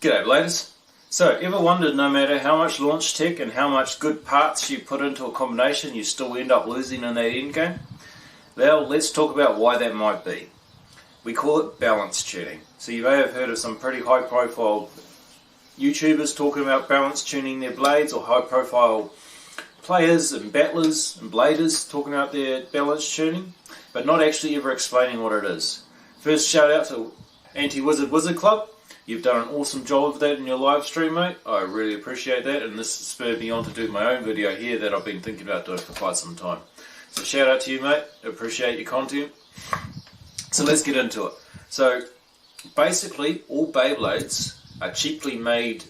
G'day Bladers. So, ever wondered no matter how much launch tech and how much good parts you put into a combination, you still end up losing in that end game? Well, let's talk about why that might be. We call it balance tuning. So you may have heard of some pretty high profile YouTubers talking about balance tuning their blades, or high profile players and battlers and bladers talking about their balance tuning, but not actually ever explaining what it is. First, shout out to Anti-Wizard Wizard Club. You've done an awesome job of that in your live stream, mate. I really appreciate that, and this spurred me on to do my own video here that I've been thinking about doing for quite some time. So shout out to you, mate. Appreciate your content. So let's get into it. So basically, all Beyblades are cheaply made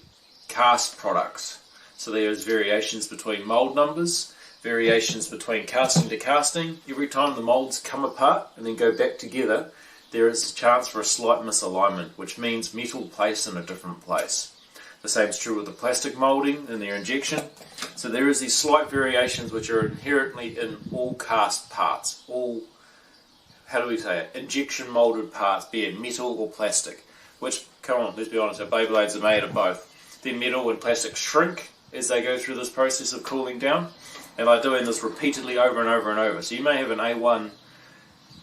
cast products. So there's variations between mold numbers, variations between casting to casting. Every time the molds come apart and then go back together, there is a chance for a slight misalignment, which means metal placed in a different place. The same is true with the plastic moulding and their injection. So there is these slight variations which are inherently in all cast parts, all, how do we say it, injection moulded parts, be it metal or plastic. Which, come on, let's be honest, our Beyblades are made of both. Then metal and plastic shrink as they go through this process of cooling down, and they're doing this repeatedly over and over and over. So you may have an A1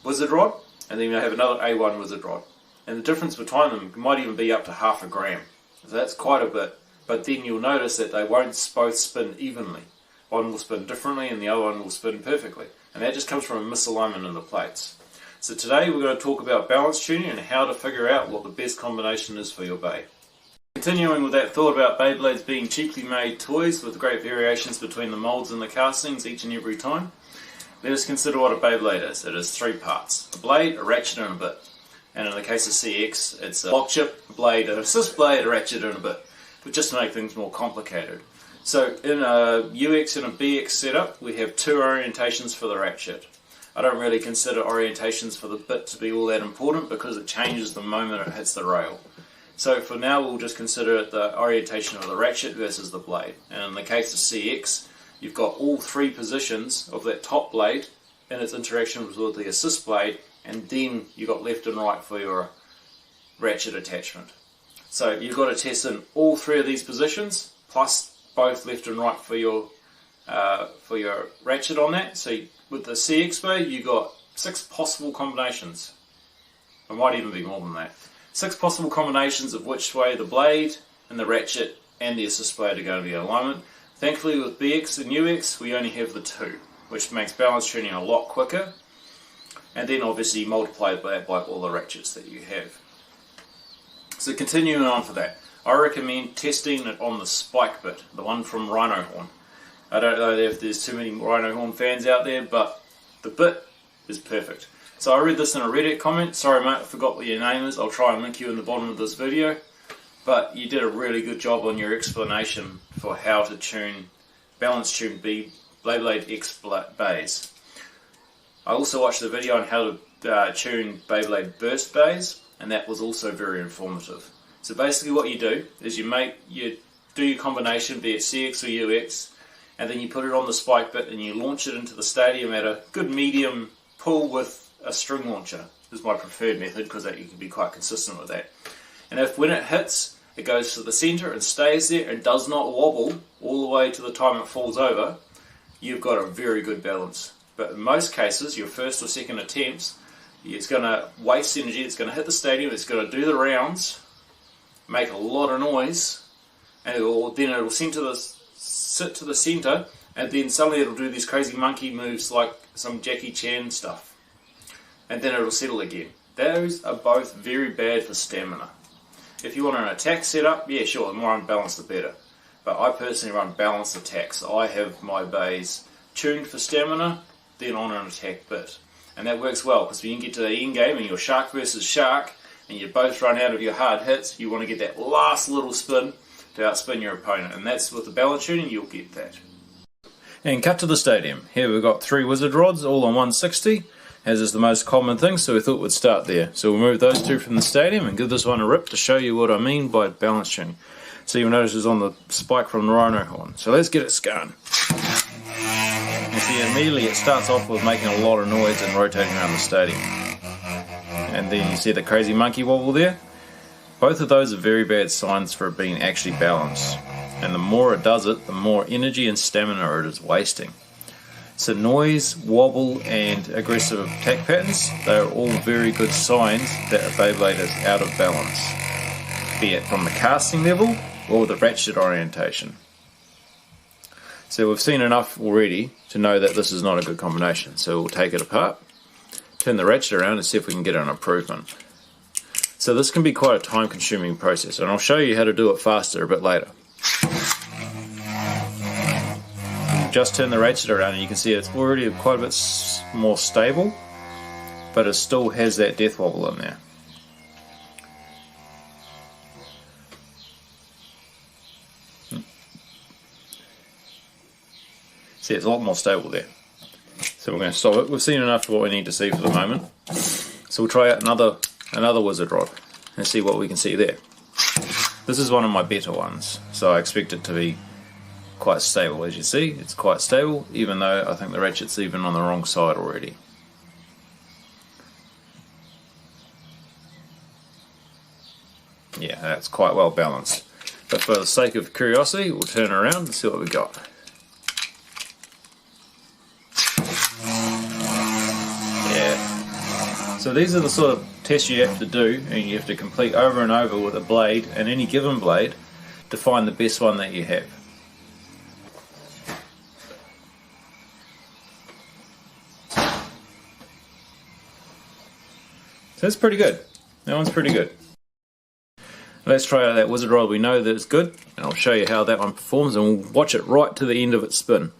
wizard rod, and then you have another A1 wizard rod. And the difference between them might even be up to half a gram. So that's quite a bit. But then you'll notice that they won't both spin evenly. One will spin differently and the other one will spin perfectly. And that just comes from a misalignment in the plates. So today we're going to talk about balance tuning and how to figure out what the best combination is for your Bey. Continuing with that thought about Beyblades being cheaply made toys with great variations between the molds and the castings each and every time, let us consider what a Beyblade is. It is three parts: a blade, a ratchet, and a bit. And in the case of CX, it's a lock chip, a blade, an assist blade, a ratchet, and a bit. But just to make things more complicated. So in a UX and a BX setup, we have two orientations for the ratchet. I don't really consider orientations for the bit to be all that important because it changes the moment it hits the rail. So for now, we'll just consider it the orientation of the ratchet versus the blade. And in the case of CX, you've got all three positions of that top blade in its interaction with the assist blade, and then you've got left and right for your ratchet attachment. So you've got to test in all three of these positions, plus both left and right for your ratchet on that. So with the CX Bey, you've got 6 possible combinations. It might even be more than that. 6 possible combinations of which way the blade and the ratchet and the assist blade are going to be in alignment. Thankfully with BX and UX we only have the 2, which makes balance tuning a lot quicker, and then obviously multiply that by all the ratchets that you have. So continuing on for that, I recommend testing it on the spike bit, the one from Rhino Horn. I don't know if there's too many Rhino Horn fans out there, but the bit is perfect. So I read this in a Reddit comment. Sorry mate, I forgot what your name is. I'll try and link you in the bottom of this video. But you did a really good job on your explanation for how to balance tune Beyblade X Beys. I also watched the video on how to tune Beyblade Burst Beys, and that was also very informative. So basically what you do is you do your combination, be it CX or UX, and then you put it on the spike bit and you launch it into the stadium at a good medium pull with a string launcher. This is my preferred method because you can be quite consistent with that. And if when it hits, it goes to the center and stays there and does not wobble all the way to the time it falls over, you've got a very good balance. But in most cases, your first or second attempts, it's going to waste energy, it's going to hit the stadium, it's going to do the rounds, make a lot of noise, and then it will sit to the center, and then suddenly it'll do these crazy monkey moves like some Jackie Chan stuff. And then it'll settle again. Those are both very bad for stamina. If you want an attack setup, yeah sure, the more unbalanced the better. But I personally run balanced attacks. So I have my Beys tuned for stamina, then on an attack bit. And that works well, because when you get to the end game and you're shark versus shark, and you both run out of your hard hits, you want to get that last little spin to outspin your opponent. And that's with the balance tuning, you'll get that. And cut to the stadium. Here we've got 3 wizard rods, all on 160. As is the most common thing, so we thought we'd start there. So we'll move those 2 from the stadium and give this one a rip to show you what I mean by balance tuning. So you'll notice it's on the spike from the Rhino Horn. So let's get it going. You see immediately it starts off with making a lot of noise and rotating around the stadium. And then you see the crazy monkey wobble there. Both of those are very bad signs for it being actually balanced, and the more it does it, the more energy and stamina it is wasting. So noise, wobble and aggressive attack patterns, they are all very good signs that a Beyblade is out of balance, be it from the casting level or the ratchet orientation. So we've seen enough already to know that this is not a good combination, so we'll take it apart, turn the ratchet around and see if we can get an improvement. So this can be quite a time consuming process, and I'll show you how to do it faster a bit later. Just turn the ratchet around and you can see it's already quite a bit more stable, but it still has that death wobble in there. See, it's a lot more stable there. So we're going to stop it. We've seen enough of what we need to see for the moment. So we'll try out another wizard rod and see what we can see there. This is one of my better ones, so I expect it to be quite stable. As you see, it's quite stable, even though I think the ratchet's even on the wrong side already. Yeah, that's quite well balanced. But for the sake of curiosity, we'll turn around and see what we got. Yeah. So these are the sort of tests you have to do, and you have to complete over and over with a blade, and any given blade, to find the best one that you have. So that's pretty good. That one's pretty good. Let's try out that wizard rod. We know that it's good, and I'll show you how that one performs, and we'll watch it right to the end of its spin.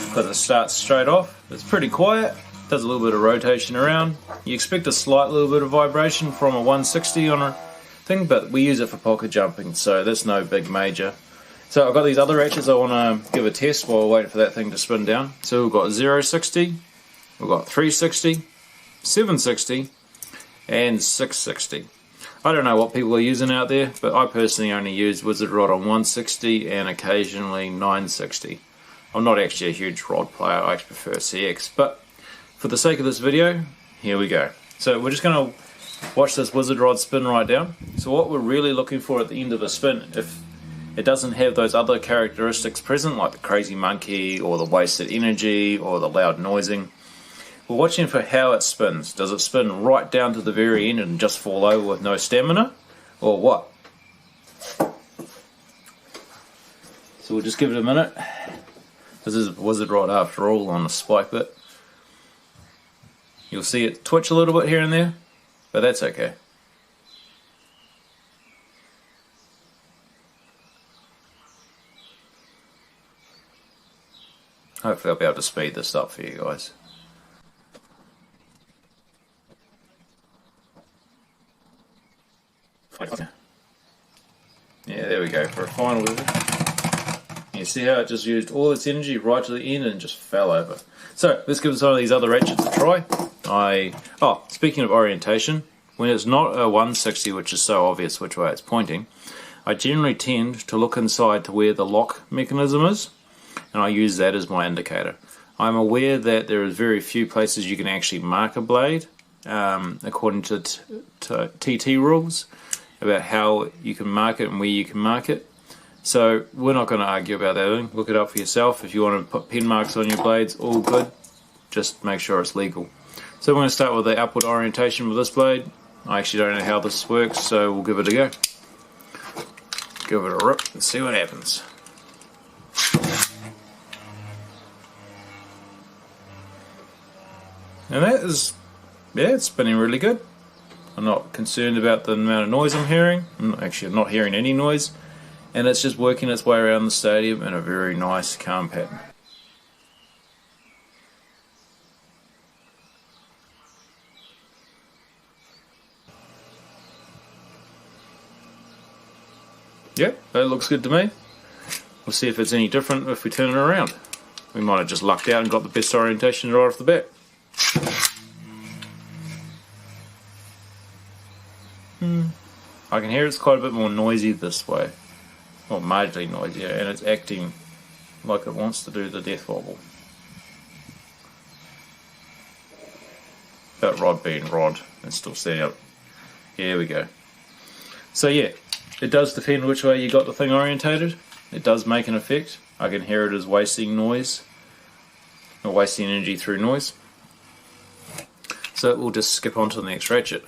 Because it starts straight off, it's pretty quiet, does a little bit of rotation around. You expect a slight little bit of vibration from a 160 on a thing, but we use it for pocket jumping, so that's no big major. So I've got these other ratchets I want to give a test while we're waiting for that thing to spin down. So we've got 060, we've got 360, 760 and 660. I don't know what people are using out there, but I personally only use wizard rod on 160 and occasionally 960. I'm not actually a huge rod player, I prefer CX, but for the sake of this video, here we go. So we're just going to watch this wizard rod spin right down. So what we're really looking for at the end of a spin, if it doesn't have those other characteristics present, like the crazy monkey or the wasted energy or the loud noising, we're watching for how it spins. Does it spin right down to the very end and just fall over with no stamina, or what? So we'll just give it a minute. This is a wizard rod after all on a spike bit. You'll see it twitch a little bit here and there, but that's okay. Hopefully I'll be able to speed this up for you guys. Yeah, there we go, for a final level. You see how it just used all its energy right to the end and just fell over. So let's give some of these other ratchets a try. Speaking of orientation, when it's not a 160, which is so obvious which way it's pointing, I generally tend to look inside to where the lock mechanism is, and I use that as my indicator. I'm aware that there is very few places you can actually mark a blade, according to TT rules, about how you can mark it and where you can mark it. So we're not going to argue about that. Look it up for yourself. If you want to put pen marks on your blades, all good. Just make sure it's legal. So we're going to start with the upward orientation with this blade. I actually don't know how this works, so we'll give it a go. Give it a rip and see what happens. And that is, yeah, it's spinning really good. I'm not concerned about the amount of noise I'm hearing. I'm not hearing any noise. And it's just working its way around the stadium in a very nice, calm pattern. Yep, that looks good to me. We'll see if it's any different if we turn it around. We might have just lucked out and got the best orientation right off the bat. I can hear it's quite a bit more noisy this way. Well, marginally noisier, and it's acting like it wants to do the death wobble. But rod being rod, it's still setting up Here we go. So yeah, it does depend which way you got the thing orientated. It does make an effect. I can hear it as wasting noise, or wasting energy through noise. So we'll just skip on to the next ratchet.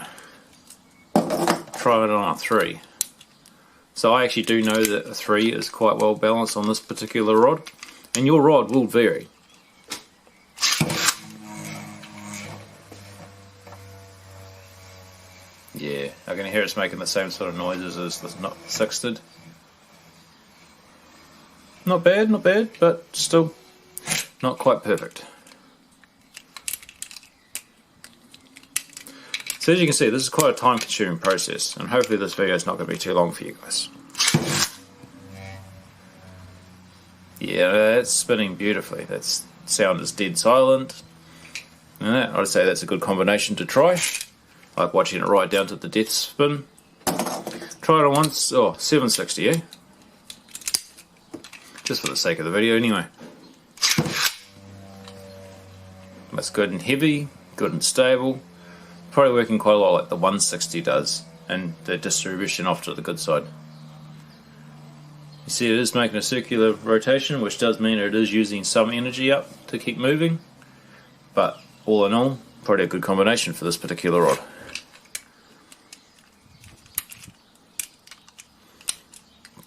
Try it on a 3. So I actually do know that a 3 is quite well balanced on this particular rod, and your rod will vary. Yeah, I can hear it's making the same sort of noises as the 6 did. Not bad, but still not quite perfect. So as you can see, this is quite a time-consuming process, and hopefully this video is not going to be too long for you guys. Yeah, that's spinning beautifully. That sound is dead silent. And I'd say that's a good combination to try. Like watching it right down to the death spin. Try it on once. Oh, 760, eh? Just for the sake of the video anyway. That's good and heavy, good and stable. Probably working quite a lot like the 160 does, and the distribution off to the good side. You see it is making a circular rotation, which does mean it is using some energy up to keep moving, but all in all, probably a good combination for this particular rod.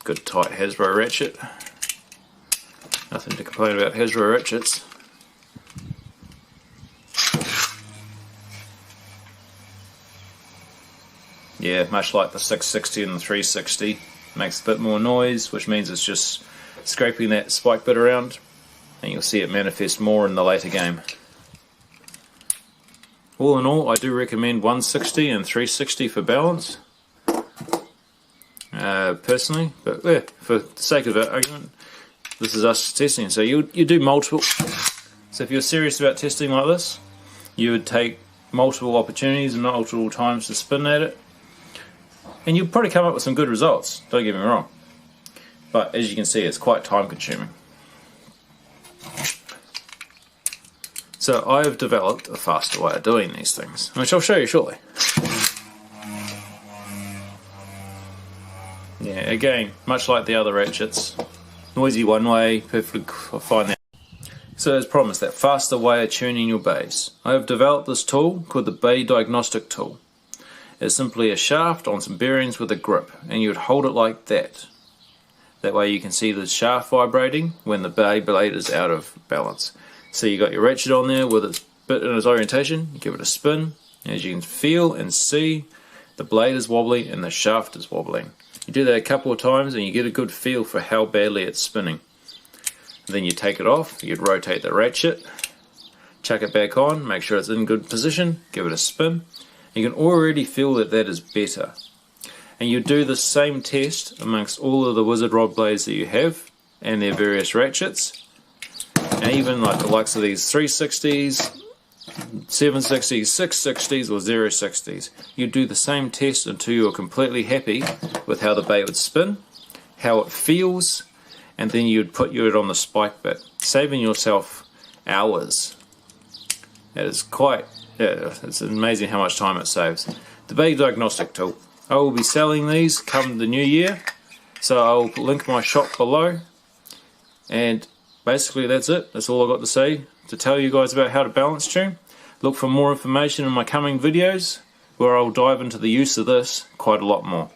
Good tight Hasbro ratchet. Nothing to complain about Hasbro ratchets. Yeah, much like the 660 and the 360, makes a bit more noise, which means it's just scraping that spike bit around, and you'll see it manifest more in the later game. All in all, I do recommend 160 and 360 for balance, personally, but yeah, for the sake of argument, this is us testing. So you do multiple. So if you're serious about testing like this, you would take multiple opportunities and multiple times to spin at it, and you'll probably come up with some good results, don't get me wrong. But as you can see, it's quite time consuming. So I have developed a faster way of doing these things, which I'll show you shortly. Yeah, again, much like the other ratchets, noisy one way, perfectly fine. So as promised, that faster way of tuning your bays. I have developed this tool called the Bey Diagnostic tool. It's simply a shaft on some bearings with a grip, and you would hold it like that. That way you can see the shaft vibrating when the Beyblade is out of balance. So you got your ratchet on there with its bit in its orientation, you give it a spin, and as you can feel and see, the blade is wobbly and the shaft is wobbling. You do that a couple of times and you get a good feel for how badly it's spinning. Then you take it off, you'd rotate the ratchet, chuck it back on, make sure it's in good position, give it a spin. You can already feel that that is better. And you do the same test amongst all of the wizard rod blades that you have and their various ratchets. And even like the likes of these 360s, 760s, 660s or 060s. You do the same test until you're completely happy with how the bait would spin, how it feels, and then you'd put it on the spike bit, saving yourself hours. That is quite... yeah, it's amazing how much time it saves. The Bey Diagnostic tool. I will be selling these come the new year, so I'll link my shop below. And basically that's it. That's all I've got to say to tell you guys about how to balance tune. Look for more information in my coming videos, where I'll dive into the use of this quite a lot more.